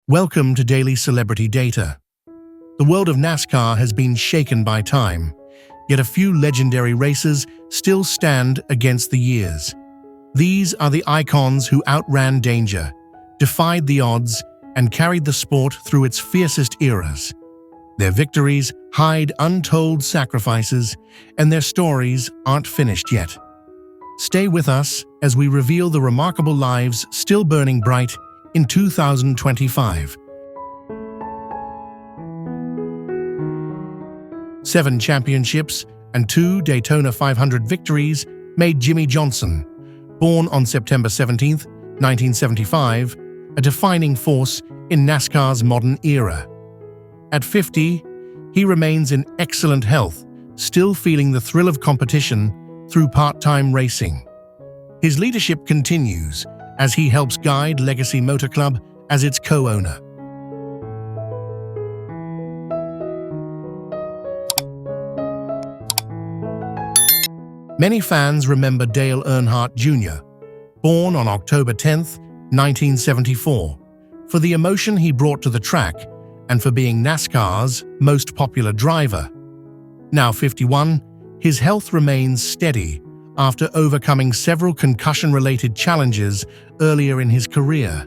Welcome to Daily Celebrity Data. The world of NASCAR has been shaken by time, yet a few legendary races still stand against the years. These are the icons who outran danger, defied the odds, and carried the sport through its fiercest eras. Their victories hide untold sacrifices, and their stories aren't finished yet. Stay with us as we reveal the remarkable lives still burning bright in 2025. 7 championships and 2 Daytona 500 victories made Jimmie Johnson, born on September 17, 1975, a defining force in NASCAR's modern era. At 50, he remains in excellent health, still feeling the thrill of competition through part-time racing. His leadership continues as he helps guide Legacy Motor Club as its co-owner. Many fans remember Dale Earnhardt Jr., born on October 10, 1974, for the emotion he brought to the track and for being NASCAR's most popular driver. Now 51, his health remains steady after overcoming several concussion-related challenges earlier in his career.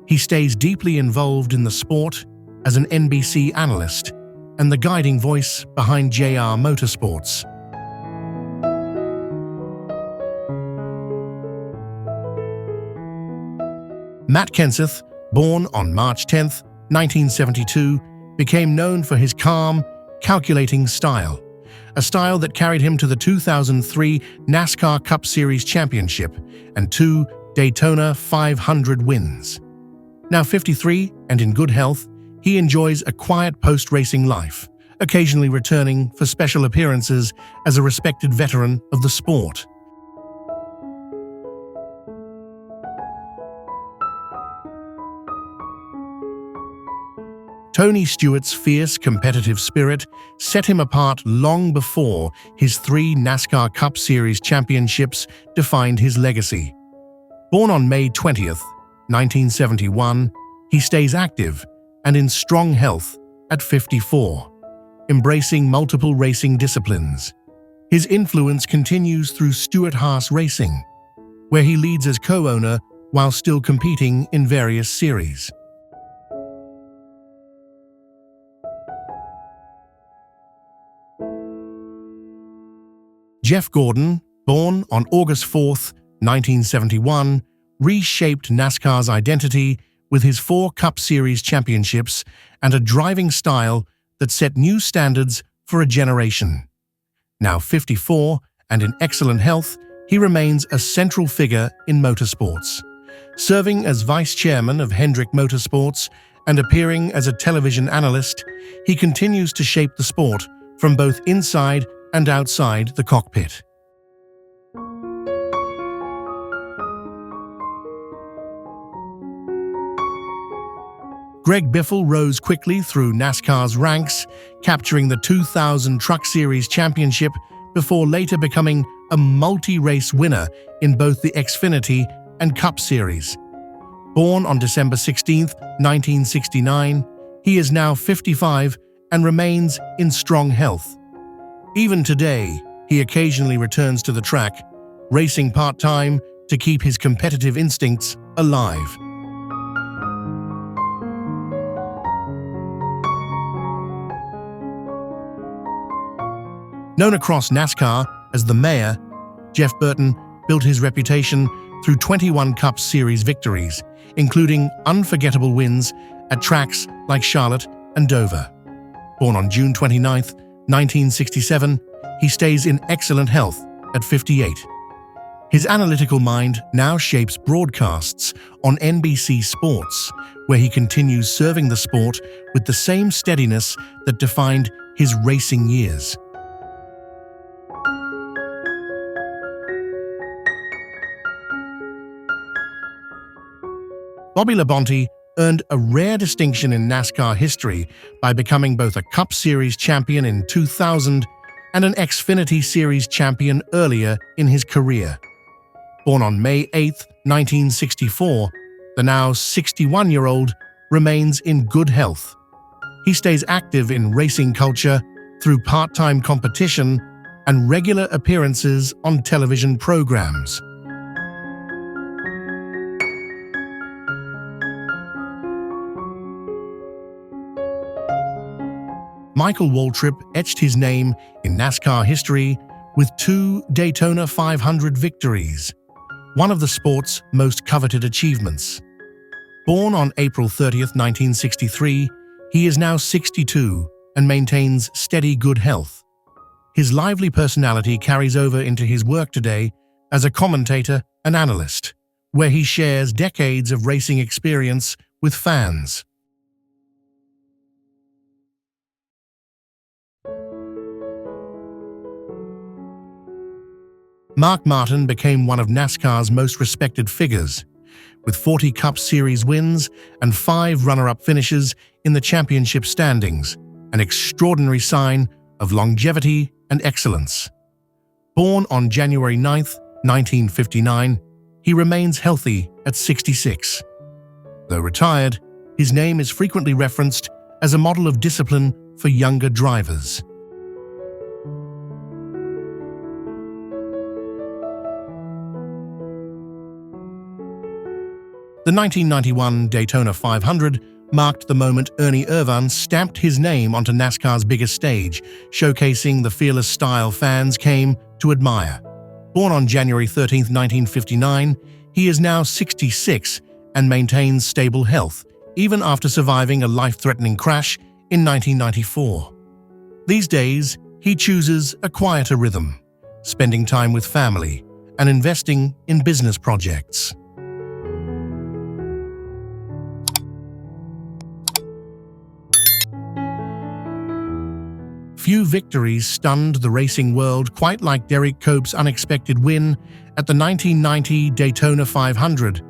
He stays deeply involved in the sport as an NBC analyst and the guiding voice behind JR Motorsports. Matt Kenseth, born on March 10, 1972, became known for his calm, calculating style, a style that carried him to the 2003 NASCAR Cup Series championship and 2 Daytona 500 wins. Now 53 and in good health, he enjoys a quiet post-racing life, occasionally returning for special appearances as a respected veteran of the sport. Tony Stewart's fierce competitive spirit set him apart long before his 3 NASCAR Cup Series championships defined his legacy. Born on May 20, 1971, he stays active and in strong health at 54, embracing multiple racing disciplines. His influence continues through Stewart-Haas Racing, where he leads as co-owner while still competing in various series. Jeff Gordon, born on August 4, 1971, reshaped NASCAR's identity with his 4 Cup Series championships and a driving style that set new standards for a generation. Now 54 and in excellent health, he remains a central figure in motorsports, serving as vice chairman of Hendrick Motorsports and appearing as a television analyst. He continues to shape the sport from both inside and outside the cockpit. Greg Biffle rose quickly through NASCAR's ranks, capturing the 2000 Truck Series championship before later becoming a multi-race winner in both the Xfinity and Cup Series. Born on December 16, 1969, he is now 55 and remains in strong health. Even today, he occasionally returns to the track, racing part-time to keep his competitive instincts alive. Known across NASCAR as the Mayor, Jeff Burton built his reputation through 21 Cup Series victories, including unforgettable wins at tracks like Charlotte and Dover. Born on June 29, 1967, he stays in excellent health at 58. His analytical mind now shapes broadcasts on NBC Sports, where he continues serving the sport with the same steadiness that defined his racing years. Bobby Labonte earned a rare distinction in NASCAR history by becoming both a Cup Series champion in 2000 and an Xfinity Series champion earlier in his career. Born on May 8, 1964, the now 61-year-old remains in good health. He stays active in racing culture through part-time competition and regular appearances on television programs. Michael Waltrip etched his name in NASCAR history with 2 Daytona 500 victories, one of the sport's most coveted achievements. Born on April 30, 1963, he is now 62 and maintains steady good health. His lively personality carries over into his work today as a commentator and analyst, where he shares decades of racing experience with fans. Mark Martin became one of NASCAR's most respected figures, with 40 Cup Series wins and 5 runner-up finishes in the championship standings, an extraordinary sign of longevity and excellence. Born on January 9, 1959, he remains healthy at 66. Though retired, his name is frequently referenced as a model of discipline for younger drivers. The 1991 Daytona 500 marked the moment Ernie Irvan stamped his name onto NASCAR's biggest stage, showcasing the fearless style fans came to admire. Born on January 13, 1959, he is now 66 and maintains stable health, even after surviving a life-threatening crash in 1994. These days, he chooses a quieter rhythm, spending time with family and investing in business projects. Few victories stunned the racing world quite like Derrike Cope's unexpected win at the 1990 Daytona 500,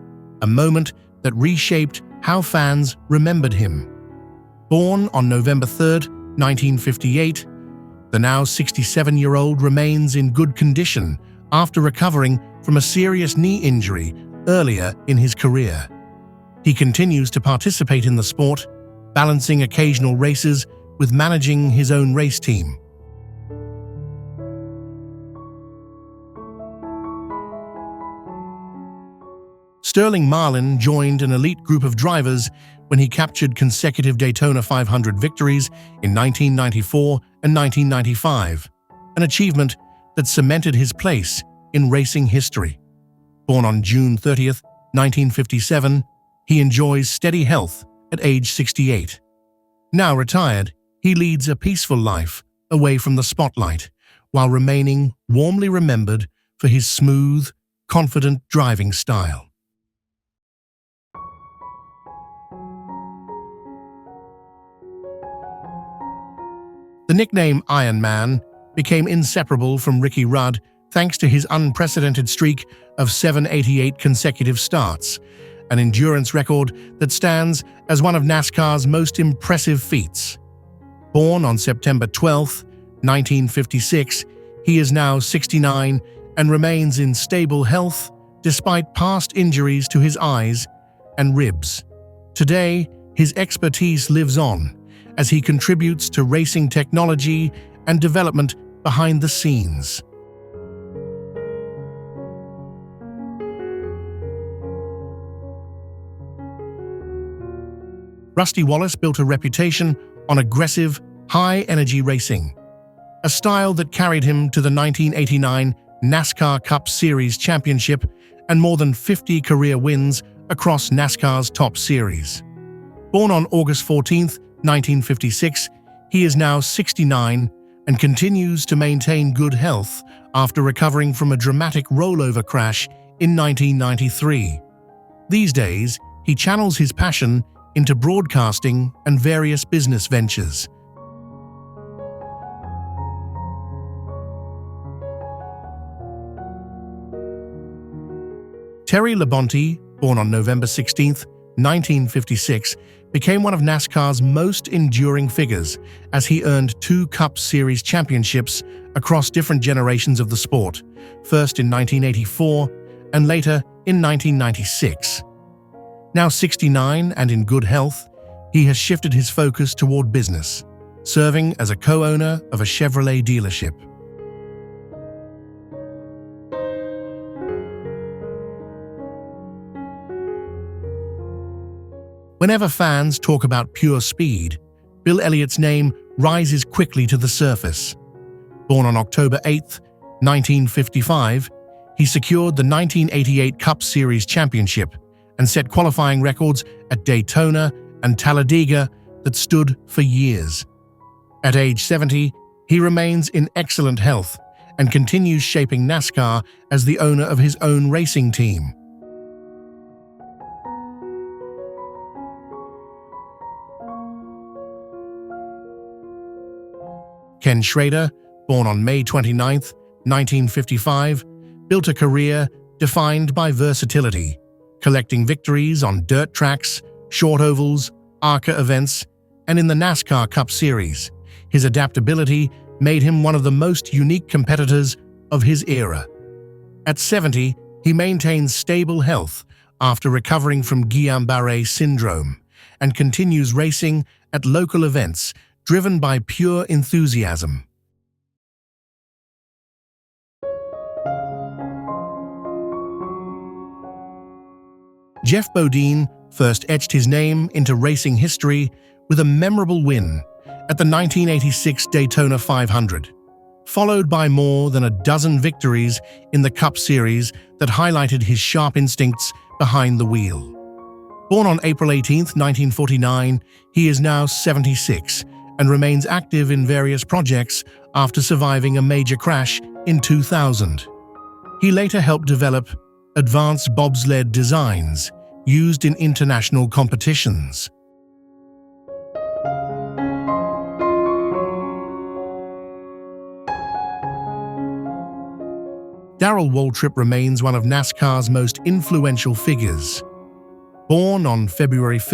a moment that reshaped how fans remembered him. Born on November 3, 1958, the now 67-year-old remains in good condition after recovering from a serious knee injury earlier in his career. He continues to participate in the sport, balancing occasional races with managing his own race team. Sterling Marlin joined an elite group of drivers when he captured consecutive Daytona 500 victories in 1994 and 1995, an achievement that cemented his place in racing history. Born on June 30, 1957, he enjoys steady health at age 68. Now retired, he leads a peaceful life away from the spotlight, while remaining warmly remembered for his smooth, confident driving style. The nickname Iron Man became inseparable from Ricky Rudd thanks to his unprecedented streak of 788 consecutive starts, an endurance record that stands as one of NASCAR's most impressive feats. Born on September 12, 1956, he is now 69 and remains in stable health despite past injuries to his eyes and ribs. Today, his expertise lives on as he contributes to racing technology and development behind the scenes. Rusty Wallace built a reputation on aggressive, high-energy racing, a style that carried him to the 1989 NASCAR Cup Series championship and more than 50 career wins across NASCAR's top series. Born on August 14, 1956, he is now 69 and continues to maintain good health after recovering from a dramatic rollover crash in 1993. These days, he channels his passion into broadcasting and various business ventures. Terry Labonte, born on November 16, 1956, became one of NASCAR's most enduring figures as he earned 2 Cup Series championships across different generations of the sport, first in 1984 and later in 1996. Now 69 and in good health, he has shifted his focus toward business, serving as a co-owner of a Chevrolet dealership. Whenever fans talk about pure speed, Bill Elliott's name rises quickly to the surface. Born on October 8, 1955, he secured the 1988 Cup Series championship and set qualifying records at Daytona and Talladega that stood for years. At age 70, he remains in excellent health and continues shaping NASCAR as the owner of his own racing team. Ken Schrader, born on May 29, 1955, built a career defined by versatility, collecting victories on dirt tracks, short ovals, ARCA events, and in the NASCAR Cup Series. His adaptability made him one of the most unique competitors of his era. At 70, he maintains stable health after recovering from Guillain-Barré syndrome and continues racing at local events driven by pure enthusiasm. Jeff Bodine first etched his name into racing history with a memorable win at the 1986 Daytona 500, followed by more than a dozen victories in the Cup Series that highlighted his sharp instincts behind the wheel. Born on April 18, 1949, he is now 76 and remains active in various projects after surviving a major crash in 2000. He later helped develop advanced bobsled designs used in international competitions. Darrell Waltrip remains one of NASCAR's most influential figures. Born on February 5,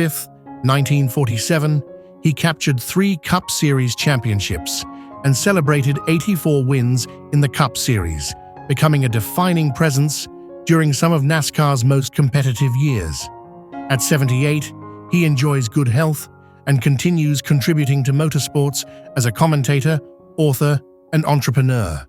1947, he captured 3 Cup Series championships and celebrated 84 wins in the Cup Series, becoming a defining presence during some of NASCAR's most competitive years. At 78, he enjoys good health and continues contributing to motorsports as a commentator, author, and entrepreneur.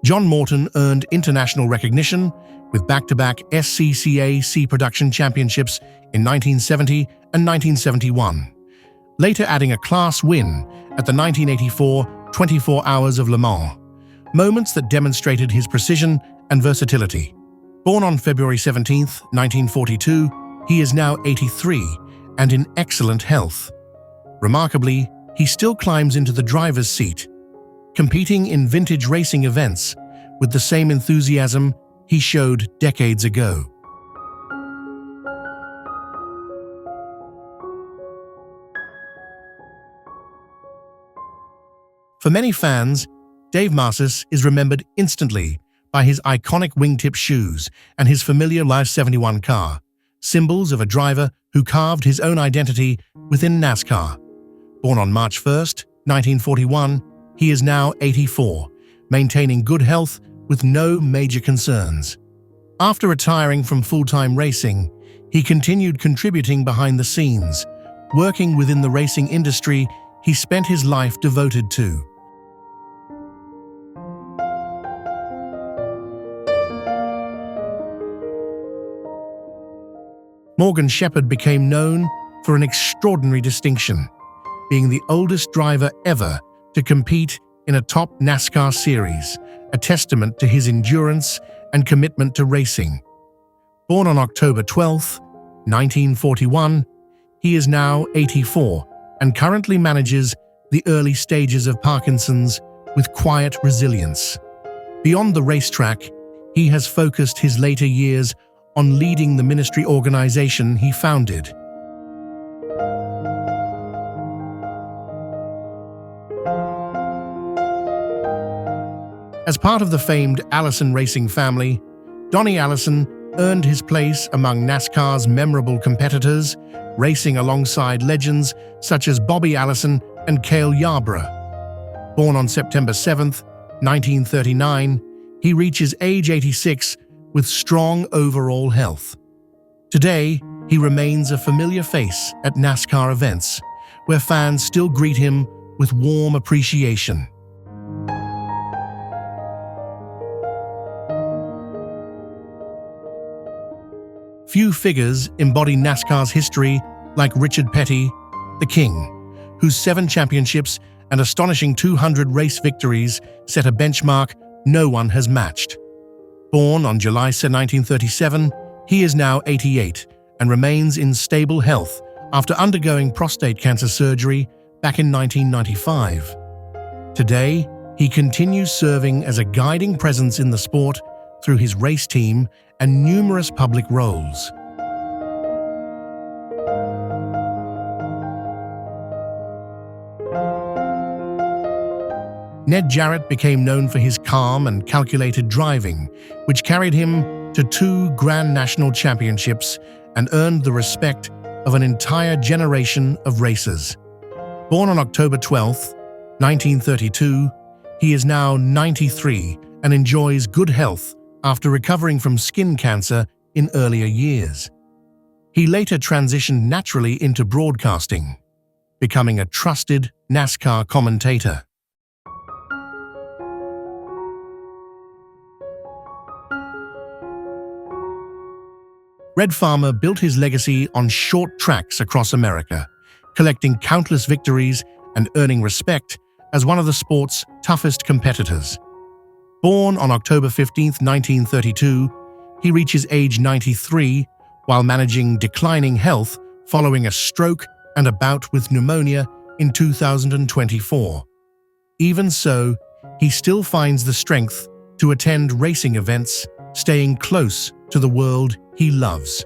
John Morton earned international recognition with back-to-back SCCA C Production Championships in 1970 and 1971, later adding a class win at the 1984 24 Hours of Le Mans, moments that demonstrated his precision and versatility. Born on February 17, 1942, he is now 83 and in excellent health. Remarkably, he still climbs into the driver's seat, competing in vintage racing events with the same enthusiasm he showed decades ago. For many fans, Dave Marcis is remembered instantly by his iconic wingtip shoes and his familiar Live 71 car, symbols of a driver who carved his own identity within NASCAR. Born on March 1, 1941, he is now 84, maintaining good health with no major concerns. After retiring from full-time racing, he continued contributing behind the scenes, working within the racing industry he spent his life devoted to. Morgan Shepherd became known for an extraordinary distinction, being the oldest driver ever to compete in a top NASCAR series, a testament to his endurance and commitment to racing. Born on October 12, 1941, he is now 84 and currently manages the early stages of Parkinson's with quiet resilience. Beyond the racetrack, he has focused his later years on leading the ministry organization he founded. As part of the famed Allison racing family, Donnie Allison earned his place among NASCAR's memorable competitors, racing alongside legends such as Bobby Allison and Cale Yarborough. Born on September 7th, 1939, he reaches age 86 with strong overall health. Today, he remains a familiar face at NASCAR events, where fans still greet him with warm appreciation. Few figures embody NASCAR's history like Richard Petty, the King, whose 7 championships and astonishing 200 race victories set a benchmark no one has matched. Born on July 1937, he is now 88 and remains in stable health after undergoing prostate cancer surgery back in 1995. Today, he continues serving as a guiding presence in the sport through his race team and numerous public roles. Ned Jarrett became known for his calm and calculated driving, which carried him to 2 Grand National Championships and earned the respect of an entire generation of racers. Born on October 12, 1932, he is now 93 and enjoys good health after recovering from skin cancer in earlier years. He later transitioned naturally into broadcasting, becoming a trusted NASCAR commentator. Red Farmer built his legacy on short tracks across America, collecting countless victories and earning respect as one of the sport's toughest competitors. Born on October 15, 1932, he reaches age 93 while managing declining health following a stroke and a bout with pneumonia in 2024. Even so, he still finds the strength to attend racing events, staying close to the world he loves.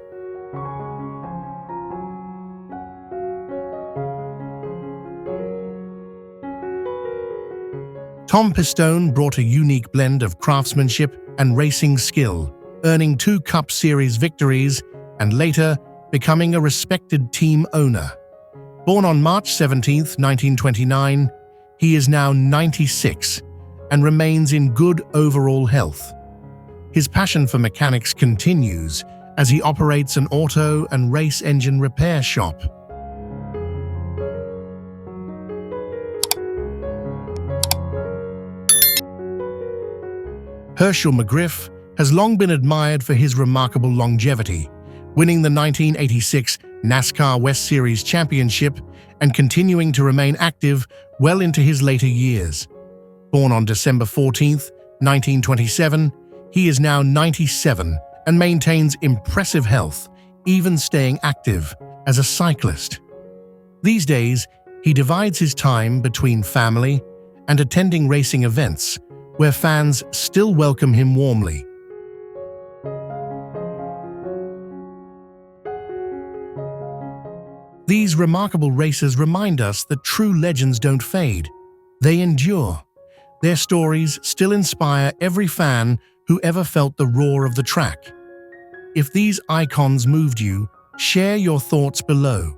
Tom Pistone brought a unique blend of craftsmanship and racing skill, earning 2 Cup Series victories and later becoming a respected team owner. Born on March 17, 1929, he is now 96 and remains in good overall health. His passion for mechanics continues as he operates an auto and race engine repair shop. Herschel McGriff has long been admired for his remarkable longevity, winning the 1986 NASCAR West Series Championship and continuing to remain active well into his later years. Born on December 14, 1927, he is now 97 and maintains impressive health, even staying active as a cyclist. These days, he divides his time between family and attending racing events, where fans still welcome him warmly. These remarkable racers remind us that true legends don't fade, they endure. Their stories still inspire every fan who ever felt the roar of the track. If these icons moved you, share your thoughts below.